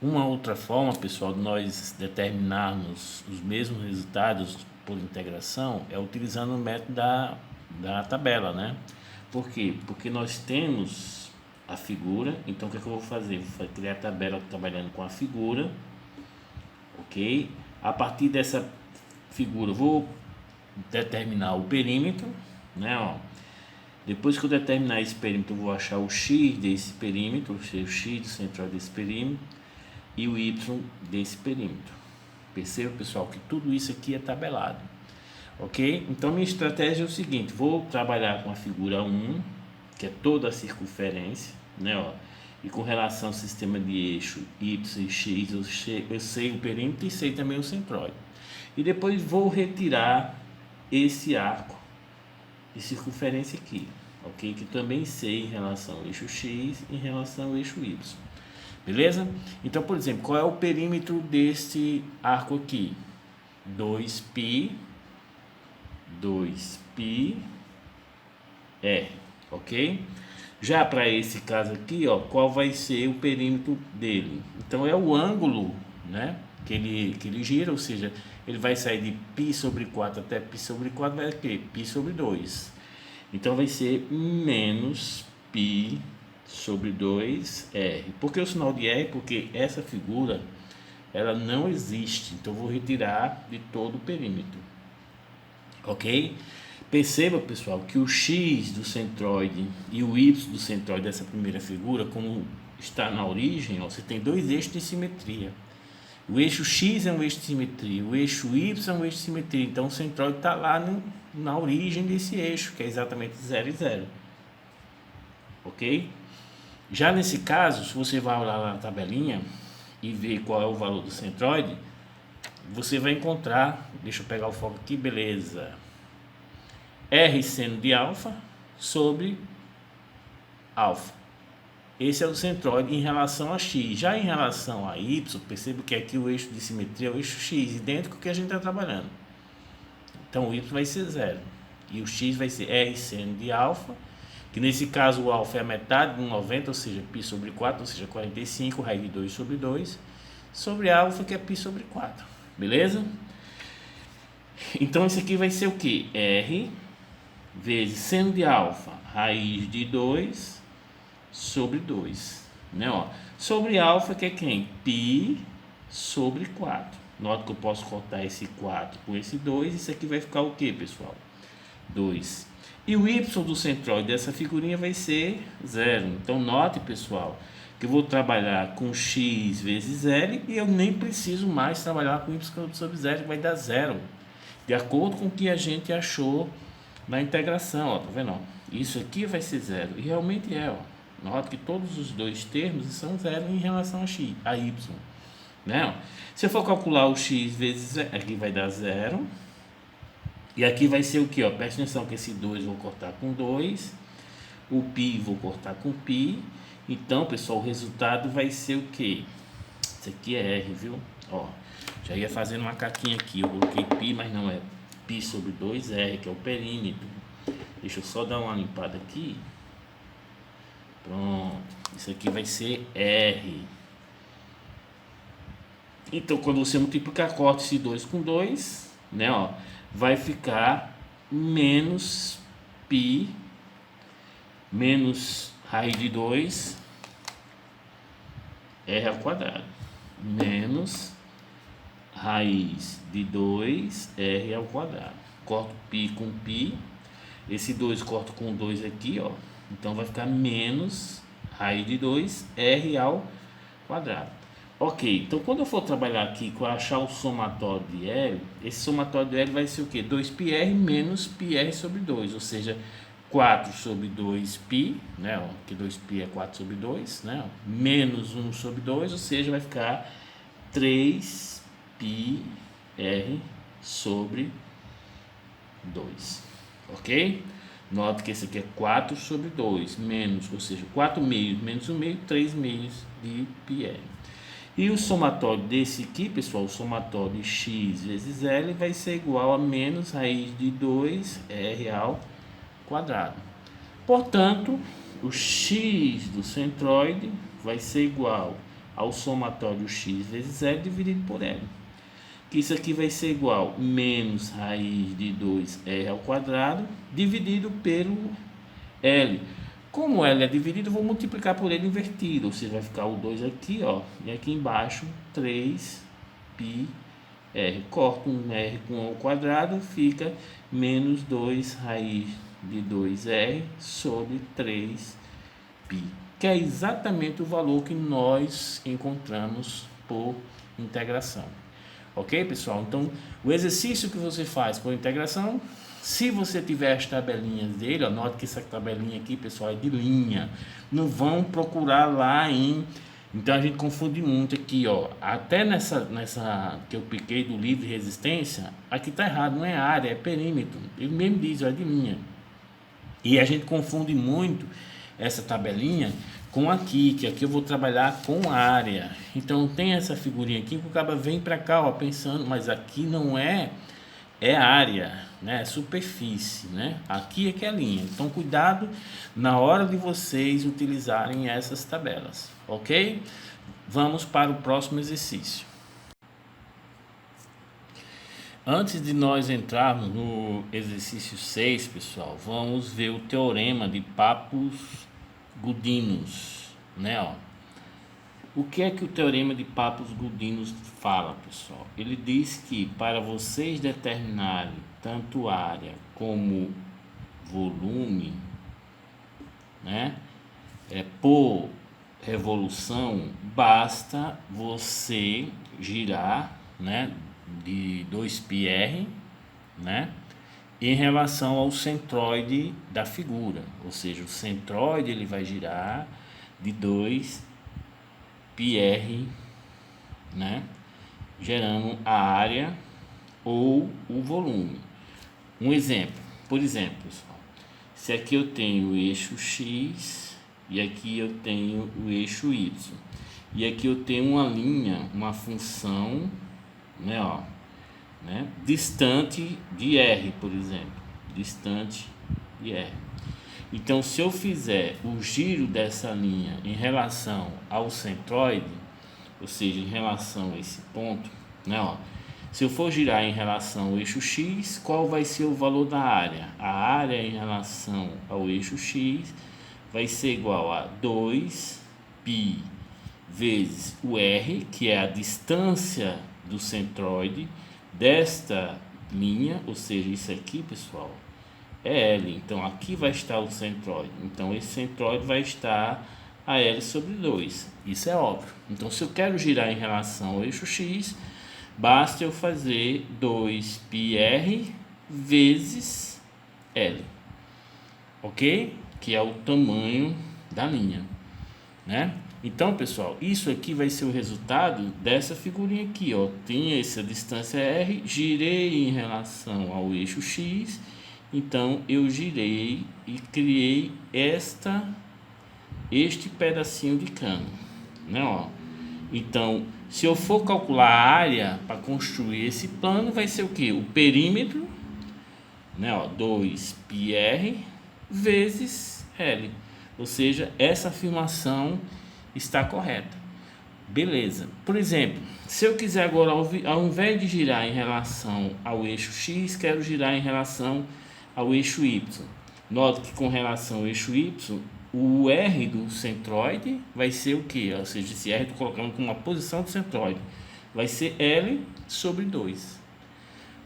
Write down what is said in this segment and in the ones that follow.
Uma outra forma, pessoal, de nós determinarmos os mesmos resultados por integração é utilizando o método da tabela, né? Por quê? Porque nós temos a figura, então o que é que eu vou fazer? Vou criar a tabela trabalhando com a figura, ok? A partir dessa figura, eu vou determinar o perímetro, né? Ó. Depois que eu determinar esse perímetro, eu vou achar o x desse perímetro, ou seja, o x do centroide desse perímetro e o y desse perímetro. Perceba, pessoal, que tudo isso aqui é tabelado, ok? Então minha estratégia é o seguinte: vou trabalhar com a figura 1, que é toda a circunferência, né? Ó, e com relação ao sistema de eixo y e x, eu sei o perímetro e sei também o centroide. E depois vou retirar esse arco de circunferência aqui, ok? Que também sei em relação ao eixo x e em relação ao eixo y. Beleza? Então, por exemplo, qual é o perímetro deste arco aqui? 2π ok? Já para esse caso aqui, ó, qual vai ser o perímetro dele? Então é o ângulo, né, que ele gira, ou seja, ele vai sair de π sobre 4 até π sobre 4, vai ter π sobre 2. Então vai ser menos π sobre 2r. Por que o sinal de r? Porque essa figura ela não existe, então eu vou retirar de todo o perímetro, ok? Perceba, pessoal, que o x do centroide e o y do centroide dessa primeira figura, como está na origem, ó, você tem dois eixos de simetria. O eixo x é um eixo de simetria, o eixo y é um eixo de simetria, então o centroide está lá na origem desse eixo, que é exatamente 0 e 0, ok? Já nesse caso, se você vai olhar lá na tabelinha e ver qual é o valor do centroide, você vai encontrar, deixa eu pegar o foco aqui, beleza, R seno de alfa sobre alfa. Esse é o centroide em relação a x. Já em relação a y, perceba que aqui o eixo de simetria é o eixo x, idêntico ao que a gente está trabalhando. Então o y vai ser 0 e o x vai ser R seno de alfa, que nesse caso o alfa é a metade de 90, ou seja, π sobre 4, ou seja, 45, raiz de 2 sobre 2, sobre alfa, que é π sobre 4. Beleza? Então isso aqui vai ser o que? R vezes seno de alfa, raiz de 2 sobre 2, né? Ó, sobre alfa, que é quem? Π sobre 4. Nota que eu posso cortar esse 4 com esse 2, isso aqui vai ficar o que, pessoal? 2. E o y do centroide dessa figurinha vai ser 0. Então note, pessoal, que eu vou trabalhar com x vezes L e eu nem preciso mais trabalhar com y sobre 0, que vai dar 0, de acordo com o que a gente achou na integração, ó, tá vendo? Ó? Isso aqui vai ser 0, e realmente é, ó. Nota que todos os dois termos são 0 em relação a x, a y, né? Ó. Se eu for calcular o x vezes 0, aqui vai dar 0, e aqui vai ser o que? Presta atenção que esse 2 vou cortar com 2, o π vou cortar com π, então, pessoal, o resultado vai ser o que? Isso aqui é R, viu? Ó, já ia fazendo uma caquinha aqui, eu coloquei π, mas não é π sobre 2R, que é o perímetro. Deixa eu só dar uma limpada aqui. Pronto, isso aqui vai ser R. Então, quando você multiplicar, corta esse 2 com 2, né, ó, vai ficar menos π, menos raiz de 2, R ao quadrado, menos raiz de 2, R ao quadrado. Corto π com π, esse 2 corto com 2 aqui, ó, então vai ficar menos raiz de 2, R ao quadrado. Ok, então quando eu for trabalhar aqui com achar o somatório de L, esse somatório de L vai ser o que? 2πr menos πr sobre 2, ou seja, 4 sobre 2π, né, ó, que 2π é 4 sobre 2, né, ó, menos 1 sobre 2, ou seja, vai ficar 3πr sobre 2, ok? Note que esse aqui é 4 sobre 2, menos, ou seja, 4 meios menos 1 meio, 3 meios de πr. E o somatório desse aqui, pessoal, o somatório de x vezes L vai ser igual a menos raiz de 2R ao quadrado. Portanto, o x do centroide vai ser igual ao somatório x vezes L dividido por L. Que isso aqui vai ser igual a menos raiz de 2R ao quadrado dividido pelo L. Como L é dividido, eu vou multiplicar por ele invertido. Ou seja, vai ficar o 2 aqui, ó, e aqui embaixo 3πr. Corto um R com O ao quadrado, fica menos 2 raiz de 2R sobre 3π. Que é exatamente o valor que nós encontramos por integração. Ok, pessoal? Então, o exercício que você faz por integração, se você tiver as tabelinhas dele, ó, note que essa tabelinha aqui, pessoal, é de linha. Não vão procurar lá em... Então, a gente confunde muito aqui, ó. Até nessa que eu piquei do livro de resistência, aqui tá errado, não é área, é perímetro. Ele mesmo diz, ó, é de linha. E a gente confunde muito essa tabelinha com aqui, que aqui eu vou trabalhar com área. Então tem essa figurinha aqui que o cara vem para cá, ó, pensando, mas aqui não é área, né? É superfície, né? Aqui é que é a linha. Então cuidado na hora de vocês utilizarem essas tabelas, ok? Vamos para o próximo exercício. Antes de nós entrarmos no exercício 6, pessoal, vamos ver o teorema de Pappus-Gudinos, né, ó. O que é que o teorema de Pappus-Gudinos fala, pessoal? Ele diz que para vocês determinarem tanto área como volume, né, por revolução, basta você girar, né, de 2πr, né, em relação ao centroide da figura, ou seja, o centroide ele vai girar de 2πr, né, gerando a área ou o volume. Um exemplo, por exemplo, pessoal, se aqui eu tenho o eixo x e aqui eu tenho o eixo y, e aqui eu tenho uma linha, uma função, né, ó, né, distante de R, por exemplo, distante de R. Então, se eu fizer o giro dessa linha em relação ao centroide, ou seja, em relação a esse ponto, né, ó, se eu for girar em relação ao eixo x, qual vai ser o valor da área? A área em relação ao eixo x vai ser igual a 2π vezes o R, que é a distância do centroide desta linha, ou seja, isso aqui, pessoal, é L. Então aqui vai estar o centroide, então esse centroide vai estar a L sobre 2, isso é óbvio. Então, se eu quero girar em relação ao eixo x, basta eu fazer 2πr vezes L, ok? Que é o tamanho da linha, né? Então, pessoal, isso aqui vai ser o resultado dessa figurinha aqui, ó. Tem essa distância R, girei em relação ao eixo X, então eu girei e criei este pedacinho de cano, né, ó. Então, se eu for calcular a área para construir esse plano, vai ser o que? O perímetro, né, ó, 2πr vezes L. Ou seja, essa afirmação está correta. Beleza. Por exemplo, se eu quiser agora, ao invés de girar em relação ao eixo X, quero girar em relação ao eixo Y. Note que com relação ao eixo Y, o R do centroide vai ser o que? Ou seja, esse R estou colocando como uma posição do centroide. Vai ser L sobre 2.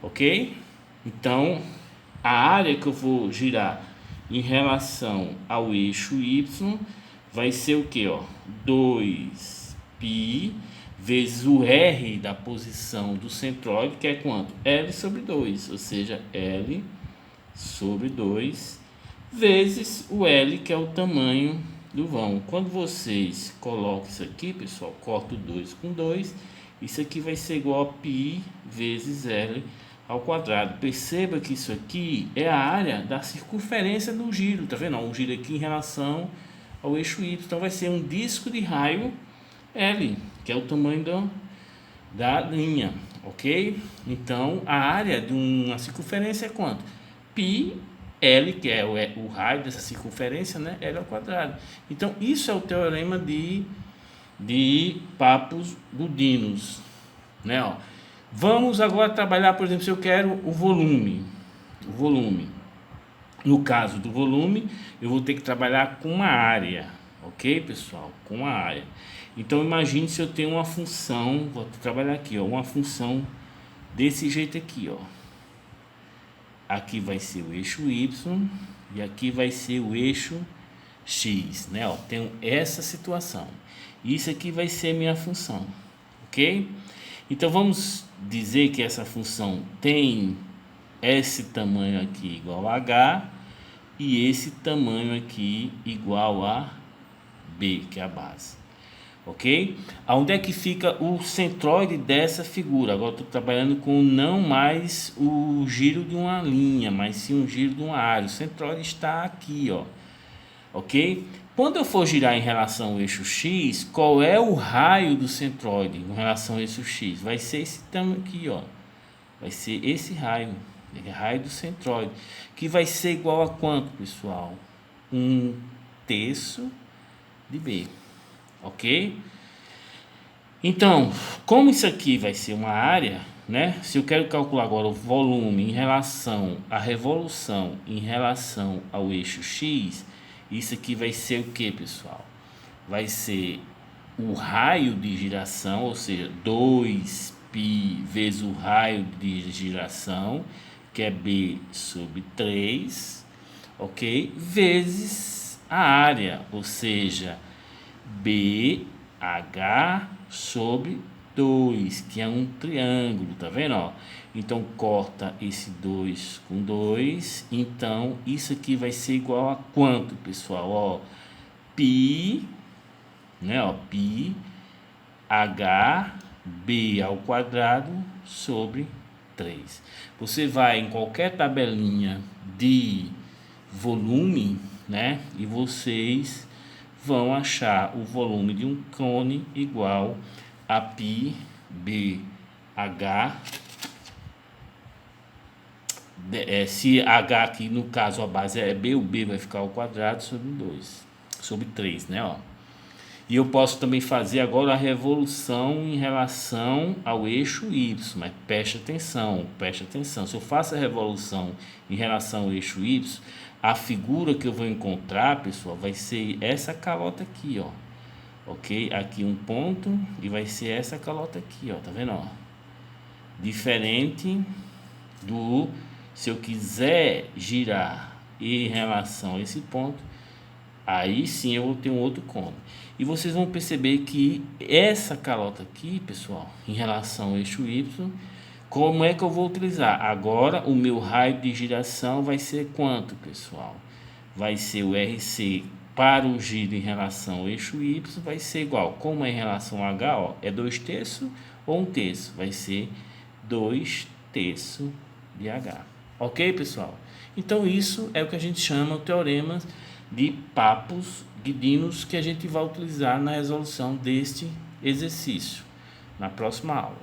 Ok? Então, a área que eu vou girar em relação ao eixo Y vai ser o que? 2π vezes o R da posição do centroide, que é quanto? L sobre 2, ou seja, L sobre 2 vezes o L, que é o tamanho do vão. Quando vocês colocam isso aqui, pessoal, corta o 2 com 2, isso aqui vai ser igual a π vezes L ao quadrado. Perceba que isso aqui é a área da circunferência do giro, tá vendo? Um giro aqui em relação ao eixo Y, então vai ser um disco de raio L, que é o tamanho da linha, ok? Então a área de uma circunferência é quanto? Π L, que é o raio dessa circunferência, né? L ao quadrado. Então isso é o teorema de de Papos Gudinos, né? Ó. Vamos agora trabalhar, por exemplo, se eu quero o volume. No caso do volume, eu vou ter que trabalhar com uma área, ok, pessoal? Com uma área. Então, imagine se eu tenho uma função, vou trabalhar aqui, ó, uma função desse jeito aqui, ó. Aqui vai ser o eixo Y e aqui vai ser o eixo X, né? Ó, tenho essa situação. Isso aqui vai ser minha função, ok? Então, vamos dizer que essa função tem esse tamanho aqui igual a H e esse tamanho aqui igual a B, que é a base, ok? Aonde é que fica o centroide dessa figura? Agora estou trabalhando com não mais o giro de uma linha, mas sim um giro de uma área. O centroide está aqui, ó, ok? Quando eu for girar em relação ao eixo X, qual é o raio do centroide em relação ao eixo X? Vai ser esse tamanho aqui, ó. Vai ser esse raio, raio do centroide, que vai ser igual a quanto, pessoal? 1/3 de B, ok? Então, como isso aqui vai ser uma área, né? Se eu quero calcular agora o volume em relação à revolução em relação ao eixo X, isso aqui vai ser o que, pessoal? Vai ser o raio de giração, ou seja, 2π vezes o raio de giração, que é B sobre 3, ok? Vezes a área, ou seja, BH sobre 2, que é um triângulo, tá vendo? Ó? Então, corta esse 2 com 2. Então, isso aqui vai ser igual a quanto, pessoal? Ó, π, né? Ó, π, h, b ao quadrado sobre 3. Você vai em qualquer tabelinha de volume, né? E vocês vão achar o volume de um cone igual a π BH. Se H aqui no caso a base é B, o B vai ficar ao quadrado sobre 2, sobre 3, né? Ó. E eu posso também fazer agora a revolução em relação ao eixo Y, mas preste atenção. Se eu faço a revolução em relação ao eixo Y, a figura que eu vou encontrar, pessoal, vai ser essa calota aqui, ó. Ok? Aqui um ponto e vai ser essa calota aqui, ó. Tá vendo, ó? Diferente do... Se eu quiser girar em relação a esse ponto, aí sim eu vou ter um outro côno. E vocês vão perceber que essa calota aqui, pessoal, em relação ao eixo Y, como é que eu vou utilizar? Agora o meu raio de giração vai ser quanto, pessoal? Vai ser o RC para o giro em relação ao eixo Y, vai ser igual. Como é em relação a H, ó, é 2/3 ou 1/3? Vai ser 2/3 de H. Ok, pessoal? Então isso é o que a gente chama o teorema de Papos Gudinos, que a gente vai utilizar na resolução deste exercício na próxima aula.